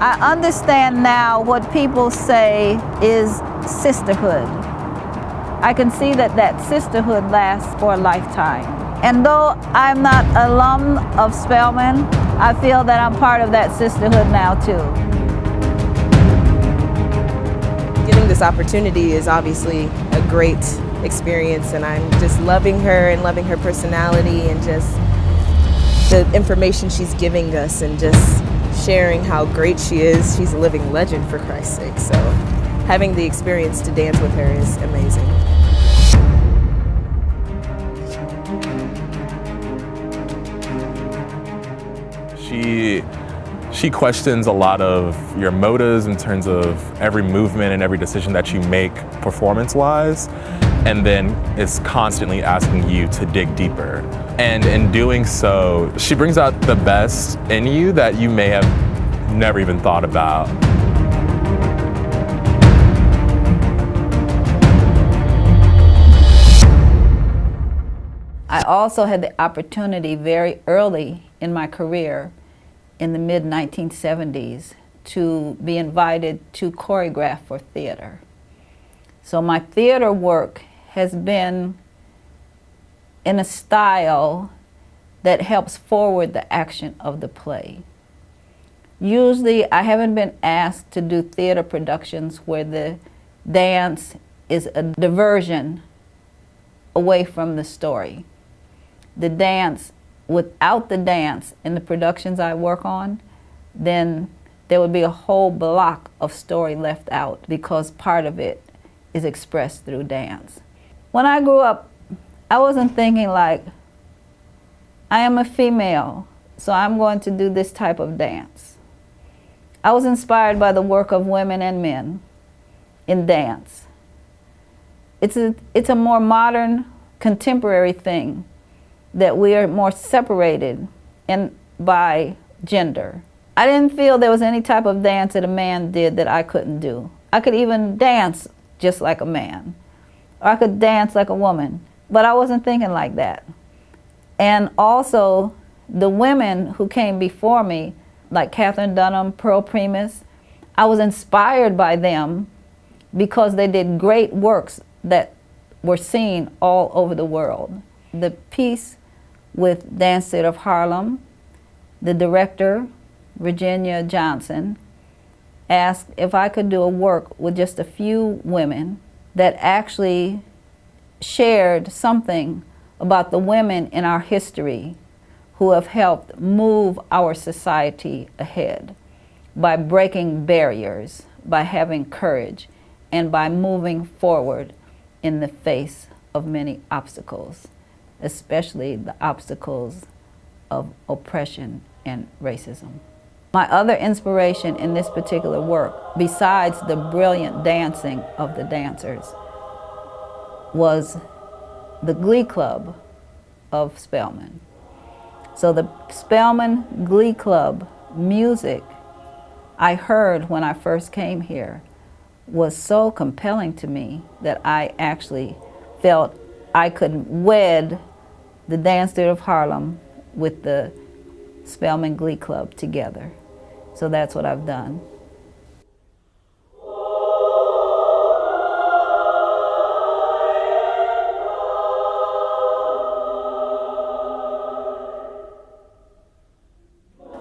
I understand now what people say is sisterhood. I can see that that sisterhood lasts for a lifetime. And though I'm not alum of Spelman, I feel that I'm part of that sisterhood now too. Getting this opportunity is obviously a great experience, and I'm just loving her and loving her personality and just the information she's giving us and just sharing how great she is. She's a living legend, for Christ's sake. So having the experience to dance with her is amazing. She questions a lot of your motives in terms of every movement and every decision that you make performance-wise, and then is constantly asking you to dig deeper. And in doing so, she brings out the best in you that you may have never even thought about. I also had the opportunity very early in my career, in the mid-1970s, to be invited to choreograph for theater. So my theater work has been in a style that helps forward the action of the play. Usually I haven't been asked to do theater productions where the dance is a diversion away from the story. The dance, without the dance in the productions I work on, then there would be a whole block of story left out because part of it is expressed through dance. When I grew up, I wasn't thinking like, I am a female, so I'm going to do this type of dance. I was inspired by the work of women and men in dance. It's a more modern, contemporary thing that we are more separated by gender. I didn't feel there was any type of dance that a man did that I couldn't do. I could even dance just like a man, or I could dance like a woman, but I wasn't thinking like that. And also, the women who came before me, like Catherine Dunham, Pearl Primus, I was inspired by them because they did great works that were seen all over the world. The piece with Dance Theater of Harlem, the director, Virginia Johnson, asked if I could do a work with just a few women that actually shared something about the women in our history who have helped move our society ahead by breaking barriers, by having courage, and by moving forward in the face of many obstacles, especially the obstacles of oppression and racism. My other inspiration in this particular work, besides the brilliant dancing of the dancers, was the Glee Club of Spelman. So the Spelman Glee Club music I heard when I first came here was so compelling to me that I actually felt I could wed the Dance Theater of Harlem with the Spelman Glee Club together. So that's what I've done.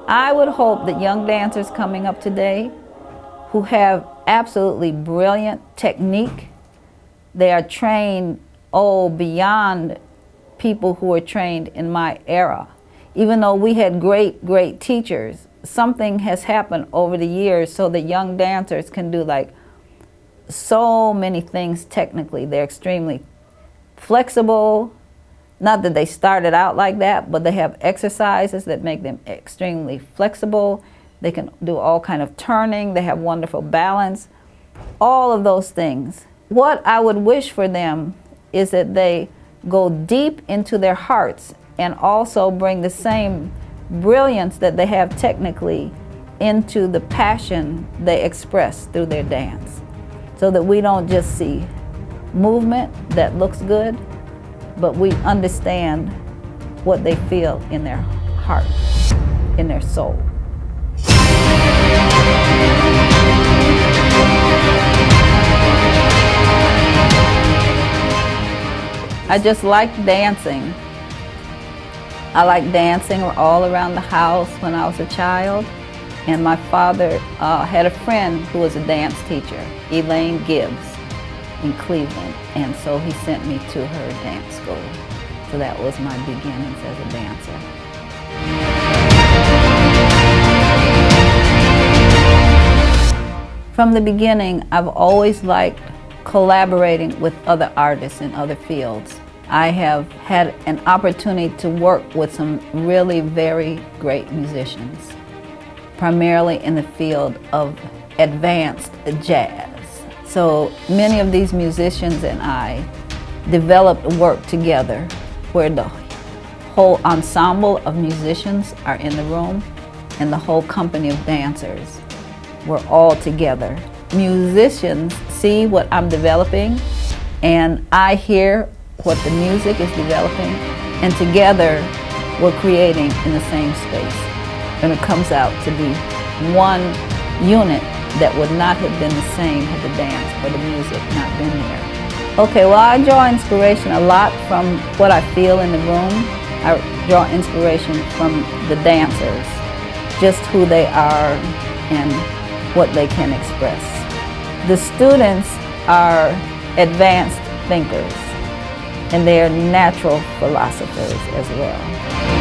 I would hope that young dancers coming up today who have absolutely brilliant technique, they are trained, beyond people who were trained in my era. Even though we had great, great teachers, something has happened over the years so that young dancers can do like so many things technically. They're extremely flexible. Not that they started out like that, but they have exercises that make them extremely flexible. They can do all kind of turning. They have wonderful balance. All of those things. What I would wish for them is that they go deep into their hearts and also bring the same brilliance that they have technically into the passion they express through their dance, so that we don't just see movement that looks good, but we understand what they feel in their heart, in their soul. I just like dancing. I like dancing all around the house when I was a child. And my father had a friend who was a dance teacher, Elaine Gibbs, in Cleveland. And so he sent me to her dance school. So that was my beginnings as a dancer. From the beginning, I've always liked collaborating with other artists in other fields. I have had an opportunity to work with some really very great musicians, primarily in the field of advanced jazz. So many of these musicians and I developed work together where the whole ensemble of musicians are in the room and the whole company of dancers. We're all together. Musicians see what I'm developing, and I hear what the music is developing, and together we're creating in the same space. And it comes out to be one unit that would not have been the same had the dance or the music not been there. Okay, well, I draw inspiration a lot from what I feel in the room. I draw inspiration from the dancers, just who they are and what they can express. The students are advanced thinkers, and they are natural philosophers as well.